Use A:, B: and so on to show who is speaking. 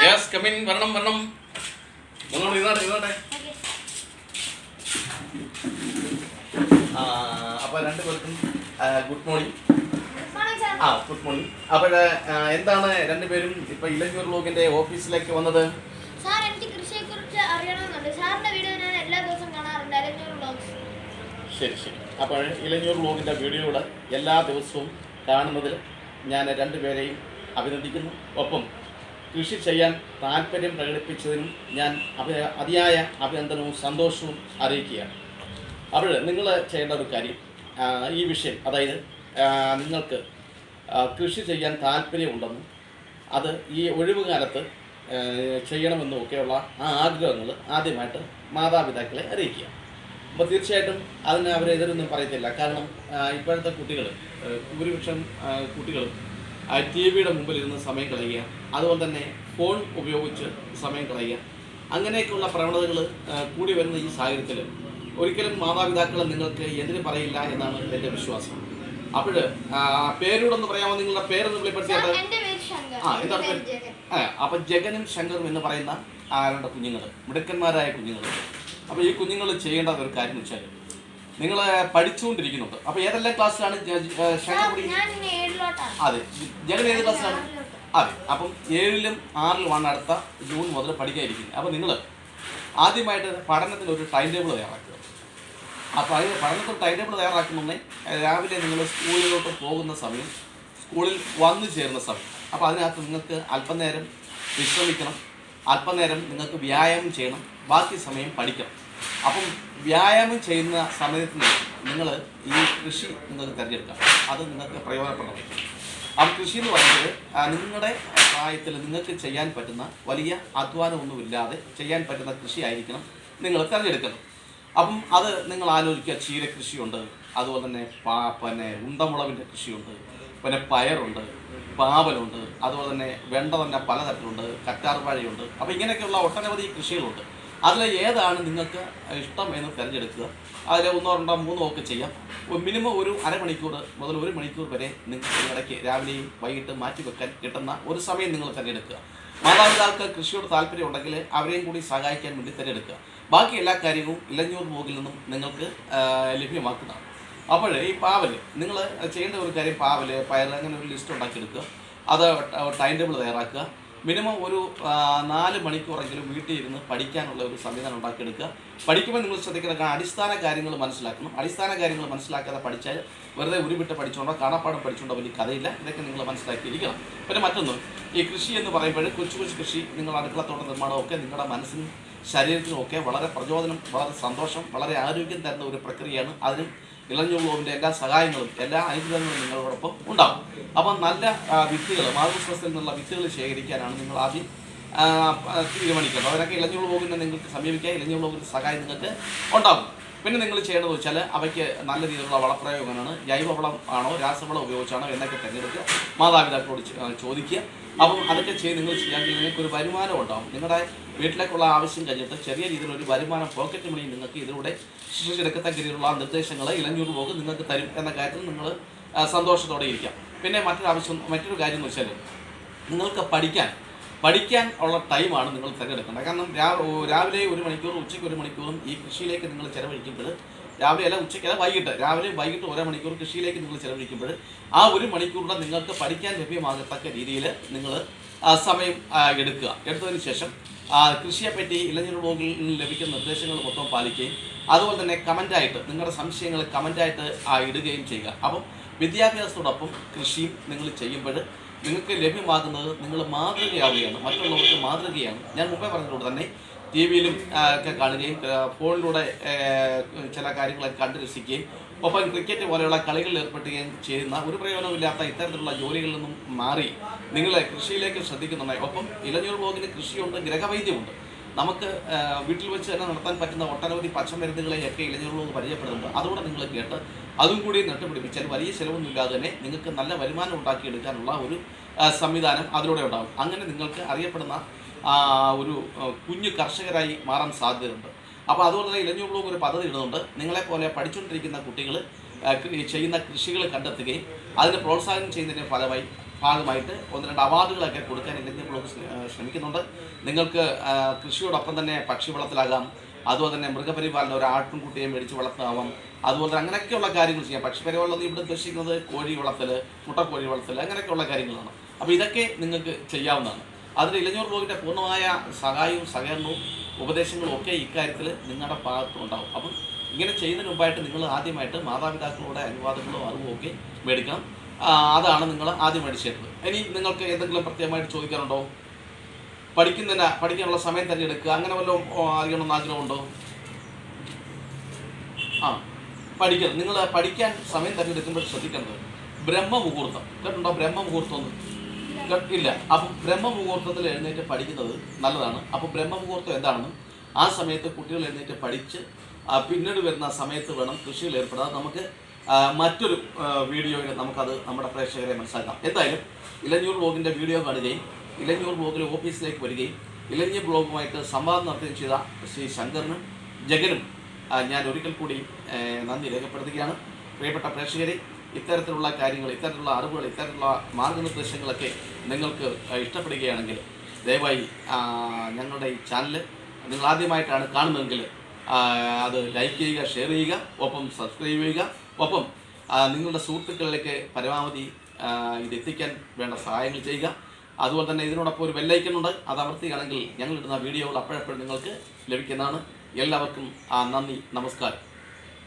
A: Yes come in വരണം വരണം ഇരുന്നോട്ടെ. അപ്പോൾ രണ്ടുപേർക്കും ഗുഡ് മോർണിംഗ്. Good morning. അപ്പോൾ എന്താണ് രണ്ടുപേരും ഇപ്പൊ ഇലഞ്ഞൂർ വ്ലോഗിന്റെ ഓഫീസിലേക്ക് വന്നത്?
B: സാർ, എനിക്ക് കൃഷിയെക്കുറിച്ച് അറിയണമെന്നുണ്ട്. സാറിന്റെ വീഡിയോ ഞാൻ എല്ലാ ദിവസവും കാണാറുണ്ട്, ഇലഞ്ഞൂർ വ്ലോഗ്സ്.
A: ശരി ശരി. അപ്പോൾ ഇലഞ്ഞൂർ വ്ലോഗിന്റെ വീഡിയോയുടെ എല്ലാ ദിവസവും കാണുന്നതിൽ ഞാൻ രണ്ടുപേരെയും അഭിനന്ദിക്കുന്നു. ഒപ്പം കൃഷി ചെയ്യാൻ താല്പര്യം പ്രകടിപ്പിച്ചതിനും ഞാൻ അതിയായ അഭിനന്ദനവും സന്തോഷവും അറിയിക്കുകയാണ്. അപ്പോൾ നിങ്ങൾ ചെയ്യേണ്ട ഒരു കാര്യം, ഈ വിഷയം, അതായത് നിങ്ങൾക്ക് കൃഷി ചെയ്യാൻ താല്പര്യമുണ്ടെന്നും അത് ഈ ഒഴിവുകാലത്ത് ചെയ്യണമെന്നും ഒക്കെയുള്ള ആ ആഗ്രഹങ്ങൾ ആദ്യമായിട്ട് മാതാപിതാക്കളെ അറിയിക്കുക. അപ്പോൾ തീർച്ചയായിട്ടും അതിന് അവരെതിരൊന്നും പറയത്തില്ല. കാരണം ഇപ്പോഴത്തെ കുട്ടികൾ, ഭൂരിപക്ഷം കുട്ടികളും TV-യുടെ മുമ്പിൽ ഇരുന്ന് സമയം കളയുക, അതുപോലെ തന്നെ ഫോൺ ഉപയോഗിച്ച് സമയം കളയുക, അങ്ങനെയൊക്കെയുള്ള പ്രവണതകൾ കൂടി വരുന്ന ഈ സാഹചര്യത്തിൽ ഒരിക്കലും മാതാപിതാക്കൾ നിങ്ങൾക്ക് എതിര് പറയില്ല എന്നാണ് എൻ്റെ വിശ്വാസം. അപ്പോൾ പേരോടൊന്ന് പറയാമോ? നിങ്ങളുടെ പേരൊന്ന് വെളിപ്പെടുത്തിയാൽ. എന്താണ് പേര്? അപ്പം ജഗനും ശങ്കറും എന്ന് പറയുന്ന ആരുടെ കുഞ്ഞുങ്ങൾ, മിടുക്കന്മാരായ കുഞ്ഞുങ്ങൾ. അപ്പോൾ ഈ കുഞ്ഞുങ്ങൾ ചെയ്യേണ്ട ഒരു കാര്യം വെച്ചാൽ, നിങ്ങൾ പഠിച്ചുകൊണ്ടിരിക്കുന്നുണ്ട്. അപ്പോൾ ഏതെല്ലാം ക്ലാസ്സിലാണ് ശങ്കർ പഠിക്കുന്നത്? അതെ. ജഗൻ ഏത് ക്ലാസ്സിലാണ്? അതെ. അപ്പം 7ലും 6ലുമാണ് അടുത്ത ജൂൺ മുതൽ പഠിക്കാതിരിക്കുന്നത്. അപ്പോൾ നിങ്ങൾ ആദ്യമായിട്ട് പഠനത്തിന് ഒരു ടൈം ടേബിൾ തയ്യാറാക്കുക. അപ്പോൾ പഠനത്തിന് ടൈം ടേബിൾ തയ്യാറാക്കുന്നുണ്ടേ രാവിലെ നിങ്ങൾ സ്കൂളിലോട്ട് പോകുന്ന സമയം, സ്കൂളിൽ വന്നു ചേരുന്ന സമയം, അപ്പോൾ അതിനകത്ത് നിങ്ങൾക്ക് അല്പനേരം വിശ്രമിക്കണം, അല്പനേരം നിങ്ങൾക്ക് വ്യായാമം ചെയ്യണം, ബാക്കി സമയം പഠിക്കണം. അപ്പം വ്യായാമം ചെയ്യുന്ന സമയത്തിന് നിങ്ങൾ ഈ കൃഷി നിങ്ങൾക്ക് തിരഞ്ഞെടുക്കാം. അത് നിങ്ങൾക്ക് പ്രയോജനപ്പെടണം. ആ കൃഷി എന്ന് പറയുന്നത് നിങ്ങളുടെ പ്രായത്തിൽ നിങ്ങൾക്ക് ചെയ്യാൻ പറ്റുന്ന, വലിയ അധ്വാനമൊന്നുമില്ലാതെ ചെയ്യാൻ പറ്റുന്ന കൃഷി ആയിരിക്കണം നിങ്ങൾ തിരഞ്ഞെടുക്കണം. അപ്പം അത് നിങ്ങൾ ആലോചിക്കുക. ചീര കൃഷിയുണ്ട്, അതുപോലെ തന്നെ പിന്നെ ഉണ്ടമുളവിൻ്റെ കൃഷിയുണ്ട്, പിന്നെ പയറുണ്ട്, പാവലുണ്ട്, അതുപോലെ തന്നെ വെണ്ട തന്നെ പലതരത്തിലുണ്ട്, കറ്റാർവാഴയുണ്ട്. അപ്പോൾ ഇങ്ങനെയൊക്കെയുള്ള ഒട്ടനവധി കൃഷികളുണ്ട്. അതിൽ ഏതാണ് നിങ്ങൾക്ക് ഇഷ്ടം എന്ന് തിരഞ്ഞെടുക്കുക. അതിൽ 1, 2, 3 ഒക്കെ ചെയ്യാം. മിനിമം ഒരു അരമണിക്കൂർ മുതൽ 1 മണിക്കൂർ വരെ നിങ്ങൾക്ക് ഇടയ്ക്ക് രാവിലെയും വൈകിട്ട് മാറ്റിവെക്കാൻ കിട്ടുന്ന ഒരു സമയം നിങ്ങൾ തിരഞ്ഞെടുക്കുക. മാതാപിതാക്കൾക്ക് കൃഷിയോട് താല്പര്യം ഉണ്ടെങ്കിൽ അവരെയും കൂടി സഹായിക്കാൻ വേണ്ടി തിരഞ്ഞെടുക്കുക. ബാക്കി എല്ലാ കാര്യവും ഇലഞ്ഞൂർ വ്ലോഗിൽ നിന്നും നിങ്ങൾക്ക് ലഭ്യമാക്കുന്നതാണ്. അപ്പോൾ ഈ പാവൽ, നിങ്ങൾ ചെയ്യേണ്ട ഒരു കാര്യം, പാവൽ, പയർ, അങ്ങനെ ഒരു ലിസ്റ്റ് ഉണ്ടാക്കിയെടുക്കുക. അത് ടൈം ടേബിൾ തയ്യാറാക്കുക. മിനിമം ഒരു 4 മണിക്കൂറെങ്കിലും വീട്ടിൽ ഇരുന്ന് പഠിക്കാനുള്ള ഒരു സംവിധാനം ഉണ്ടാക്കിയെടുക്കുക. പഠിക്കുമ്പോൾ നിങ്ങൾ ശ്രദ്ധിക്കുന്ന അടിസ്ഥാന കാര്യങ്ങൾ മനസ്സിലാക്കണം. അടിസ്ഥാന കാര്യങ്ങൾ മനസ്സിലാക്കാതെ പഠിച്ചാൽ വെറുതെ ഉരുവിട്ട് പഠിച്ചുകൊണ്ടോ കാണാപ്പാടം പഠിച്ചുകൊണ്ടോ വലിയ കഥയില്ല. ഇതൊക്കെ നിങ്ങൾ മനസ്സിലാക്കിയിരിക്കണം. പിന്നെ മറ്റൊന്ന്, ഈ കൃഷി എന്ന് പറയുമ്പോൾ കൊച്ചു കൊച്ചു കൃഷി, നിങ്ങൾ അടുക്കളത്തോട്ട നിർമ്മാണമൊക്കെ നിങ്ങളുടെ മനസ്സിനും ശരീരത്തിനും ഒക്കെ വളരെ പ്രചോദനം, വളരെ സന്തോഷം, വളരെ ആരോഗ്യം തരുന്ന ഒരു പ്രക്രിയയാണ്. അതിനും ഇലഞ്ഞൂർ വ്ലോഗിൻ്റെ എല്ലാ സഹായങ്ങളും എല്ലാ അനുഗ്രഹങ്ങളും നിങ്ങളോടൊപ്പം ഉണ്ടാകും. അപ്പം നല്ല വിത്തുകൾ, മാതൃസ്വസ്ഥയിൽ നിന്നുള്ള വിത്തുകൾ ശേഖരിക്കാനാണ് നിങ്ങൾ ആദ്യം തീരുമാനിക്കുന്നത്. അതിനൊക്കെ ഇലഞ്ഞൂർ വ്ലോഗിനെ നിങ്ങൾക്ക് സമീപിക്കുക. ഇലഞ്ഞൂർ വ്ലോഗിൻ്റെ സഹായം നിങ്ങൾക്ക് ഉണ്ടാകും. പിന്നെ നിങ്ങൾ ചെയ്യേണ്ടത് വെച്ചാൽ അവയ്ക്ക് നല്ല രീതിയിലുള്ള വളപ്രയോഗമാണ്, ജൈവവളം ആണോ രാസവളം ഉപയോഗിച്ചാണോ എന്നൊക്കെ തിരഞ്ഞെടുക്കുക. മാതാപിതാക്കളോട് ചോദിക്കുക. അപ്പം അതൊക്കെ നിങ്ങൾ ചെയ്യാമെങ്കിൽ നിങ്ങൾക്കൊരു വരുമാനം ഉണ്ടാകും. നിങ്ങളുടെ വീട്ടിലേക്കുള്ള ആവശ്യം കഴിഞ്ഞിട്ട് ചെറിയ രീതിയിലൊരു വരുമാനം, പോക്കറ്റ് മണി നിങ്ങൾക്ക് ഇതിലൂടെ സൃഷ്ടിച്ചെടുക്കത്തക്ക രീതിയിലുള്ള നിർദ്ദേശങ്ങൾ ഇലഞ്ഞൂർ വ്ലോഗ് നിങ്ങൾക്ക് തരും എന്ന കാര്യത്തിൽ നിങ്ങൾ സന്തോഷത്തോടെ ഇരിക്കാം. പിന്നെ മറ്റൊരു കാര്യം എന്ന് വെച്ചാൽ, നിങ്ങൾക്ക് പഠിക്കാൻ ഉള്ള ടൈമാണ് നിങ്ങൾ തിരഞ്ഞെടുക്കേണ്ടത്. കാരണം രാവിലെ 1 മണിക്കൂർ, ഉച്ചയ്ക്ക് 1 മണിക്കൂറും ഈ കൃഷിയിലേക്ക് നിങ്ങൾ ചിലവഴിക്കുമ്പോൾ, രാവിലെ അല്ല ഉച്ചയ്ക്കല്ല വൈകിട്ട്, രാവിലെയും വൈകിട്ട് 1 മണിക്കൂർ കൃഷിയിലേക്ക് നിങ്ങൾ ചിലവഴിക്കുമ്പോൾ ആ 1 മണിക്കൂറിൽ നിങ്ങൾക്ക് പഠിക്കാൻ ലഭ്യമാകത്തക്ക രീതിയിൽ നിങ്ങൾ സമയം എടുക്കുക. എടുത്തതിന് ശേഷം കൃഷിയെപ്പറ്റി ഇലഞ്ഞൂർ വ്ലോഗിൽ നിന്ന് ലഭിക്കുന്ന നിർദ്ദേശങ്ങൾ മൊത്തം പാലിക്കുകയും അതുപോലെ തന്നെ കമൻ്റായിട്ട് നിങ്ങളുടെ സംശയങ്ങൾ കമൻ്റായിട്ട് ഇടുകയും ചെയ്യുക. അപ്പം വിദ്യാഭ്യാസത്തോടൊപ്പം കൃഷിയും നിങ്ങൾ ചെയ്യുമ്പോൾ നിങ്ങൾക്ക് ലഭ്യമാകുന്നത് നിങ്ങൾ മാതൃകയാവുകയാണ്, മറ്റുള്ളവർക്ക് മാതൃകയാണ്. ഞാൻ മുമ്പേ പറഞ്ഞതുകൊണ്ട് തന്നെ TV-യിലും ഒക്കെ കാണുകയും ഫോണിലൂടെ ചില കാര്യങ്ങളൊക്കെ കണ്ടു രസിക്കുകയും ഒപ്പം ക്രിക്കറ്റ് പോലെയുള്ള കളികളിൽ ഏർപ്പെടുകയും ചെയ്യുന്ന ഒരു പ്രയോജനമില്ലാത്ത ഇത്തരത്തിലുള്ള ജോലികളിൽ നിന്നും മാറി നിങ്ങൾ കൃഷിയിലേക്ക് ശ്രദ്ധിക്കുന്നുണ്ടായി. ഒപ്പം ഇലഞ്ഞൂർ വ്ലോഗിന് കൃഷിയുണ്ട്, ഗ്രഹവൈദ്യമുണ്ട്. നമുക്ക് വീട്ടിൽ വെച്ച് തന്നെ നടത്താൻ പറ്റുന്ന ഒട്ടനവധി പച്ചമരുന്നുകളെയൊക്കെ ഇലഞ്ഞൂർ വ്ലോഗ് പരിചയപ്പെടുന്നുണ്ട്. അതുകൂടെ നിങ്ങൾ കേട്ട് അതും കൂടി നട്ടുപിടിപ്പിച്ചാൽ വലിയ ചിലവൊന്നുമില്ലാതെ തന്നെ നിങ്ങൾക്ക് നല്ല വരുമാനം ഉണ്ടാക്കിയെടുക്കാനുള്ള ഒരു സംവിധാനം അതിലൂടെ ഉണ്ടാകും. അങ്ങനെ നിങ്ങൾക്ക് അറിയപ്പെടുന്ന ഒരു കുഞ്ഞു കർഷകരായി മാറാൻ സാധ്യതയുണ്ട്. അപ്പോൾ അതുപോലെ തന്നെ ഇലഞ്ഞൂർ വ്ലോഗ് ഒരു പദ്ധതി ഇടുന്നുണ്ട്. നിങ്ങളെപ്പോലെ പഠിച്ചുകൊണ്ടിരിക്കുന്ന കുട്ടികൾ ചെയ്യുന്ന കൃഷികൾ കണ്ടെത്തുകയും അതിന് പ്രോത്സാഹനം ചെയ്യുന്നതിൻ്റെ ഫലമായി ഭാഗമായിട്ട് 1-2 അവാർഡുകളൊക്കെ കൊടുക്കാൻ ഇലഞ്ഞൂർ ബ്ലോഗ് ശ്രമിക്കുന്നുണ്ട്. നിങ്ങൾക്ക് കൃഷിയോടൊപ്പം തന്നെ പക്ഷി വളർത്തലാകാം, അതുപോലെ തന്നെ മൃഗപരിപാലനം, ഒരു ആട്ടിൻകുട്ടിയെ മേടിച്ച് വളർത്താവാം, അതുപോലെ തന്നെ അങ്ങനെയൊക്കെയുള്ള കാര്യങ്ങൾ ചെയ്യാം. പക്ഷിപരിപാലനം ഇവിടെ ഉദ്ദേശിക്കുന്നത് കോഴി വളർത്തൽ, മുട്ടക്കോഴി വളർത്തൽ, അങ്ങനെയൊക്കെയുള്ള കാര്യങ്ങളാണ്. അപ്പോൾ ഇതൊക്കെ നിങ്ങൾക്ക് ചെയ്യാവുന്നതാണ്. അതിൽ ഇലഞ്ഞൂർ ബ്ലോഗിൻ്റെ പൂർണ്ണമായ സഹായവും സഹകരണവും ഉപദേശങ്ങളും ഒക്കെ ഇക്കാര്യത്തിൽ നിങ്ങളുടെ ഭാഗത്തുണ്ടാവും. അപ്പം ഇങ്ങനെ ചെയ്യുന്നതിന് മുമ്പായിട്ട് നിങ്ങൾ ആദ്യമായിട്ട് മാതാപിതാക്കളുടെ അനുവാദങ്ങളോ അറിവോ ഒക്കെ മേടിക്കണം. അതാണ് നിങ്ങൾ ആദ്യം മേടിച്ചേണ്ടത്. ഇനി നിങ്ങൾക്ക് എന്തെങ്കിലും പ്രത്യേകമായിട്ട് ചോദിക്കാനുണ്ടോ? പഠിക്കാനുള്ള സമയം തന്നെ എടുക്കുക, അങ്ങനെ വല്ലതും അറിയണമെന്ന് ആഗ്രഹമുണ്ടോ? പഠിക്കണം. നിങ്ങൾ പഠിക്കാൻ സമയം തിരഞ്ഞെടുക്കുമ്പോൾ ശ്രദ്ധിക്കേണ്ടത് ബ്രഹ്മമുഹൂർത്തം. കേട്ടുണ്ടോ? ബ്രഹ്മമുഹൂർത്തം ഒന്നും ഇല്ല. അപ്പം ബ്രഹ്മമുഹൂർത്തത്തിൽ എഴുന്നേറ്റ് പഠിക്കുന്നത് നല്ലതാണ്. അപ്പോൾ ബ്രഹ്മമുഹൂർത്തം എന്താണെന്നും ആ സമയത്ത് കുട്ടികൾ എഴുന്നേറ്റ് പഠിച്ച് പിന്നീട് വരുന്ന സമയത്ത് വേണം കൃഷിയിൽ ഏർപ്പെടാതെ നമുക്ക് മറ്റൊരു വീഡിയോയിൽ നമുക്കത് നമ്മുടെ പ്രേക്ഷകരെ മനസ്സിലാക്കാം. എന്തായാലും ഇലഞ്ഞൂർ ബ്ലോഗിൻ്റെ വീഡിയോ കാണുകയും ഇലഞ്ഞൂർ ബ്ലോഗിലെ ഓഫീസിലേക്ക് വരികയും ഇലഞ്ഞൂർ ബ്ലോഗുമായിട്ട് സംവാദം നടത്തുകയും ചെയ്ത ശ്രീ ശങ്കറിനും ജഗനും ഞാൻ ഒരിക്കൽ കൂടി നന്ദി രേഖപ്പെടുത്തുകയാണ്. പ്രിയപ്പെട്ട പ്രേക്ഷകരെ, ഇത്തരത്തിലുള്ള കാര്യങ്ങൾ, ഇത്തരത്തിലുള്ള അറിവുകൾ, ഇത്തരത്തിലുള്ള മാർഗനിർദ്ദേശങ്ങളൊക്കെ നിങ്ങൾക്ക് ഇഷ്ടപ്പെടുകയാണെങ്കിൽ ദയവായി ഞങ്ങളുടെ ഈ ചാനൽ നിങ്ങൾ ആദ്യമായിട്ടാണ് കാണുന്നതെങ്കിൽ അത് ലൈക്ക് ചെയ്യുക, ഷെയർ ചെയ്യുക, ഒപ്പം സബ്സ്ക്രൈബ് ചെയ്യുക, ഒപ്പം നിങ്ങളുടെ സുഹൃത്തുക്കളിലേക്ക് പരമാവധി ഇത് എത്തിക്കാൻ വേണ്ട സഹായങ്ങൾ ചെയ്യുക. അതുപോലെ തന്നെ ഇതിനോടൊപ്പം ഒരു ബെല്ലൈക്കനുണ്ട്, അത് അമർത്തുകയാണെങ്കിൽ ഞങ്ങളിടുന്ന വീഡിയോകൾ അപ്പോഴപ്പോഴും നിങ്ങൾക്ക് ലഭിക്കുന്നതാണ്. എല്ലാവർക്കും നന്ദി, നമസ്കാരം.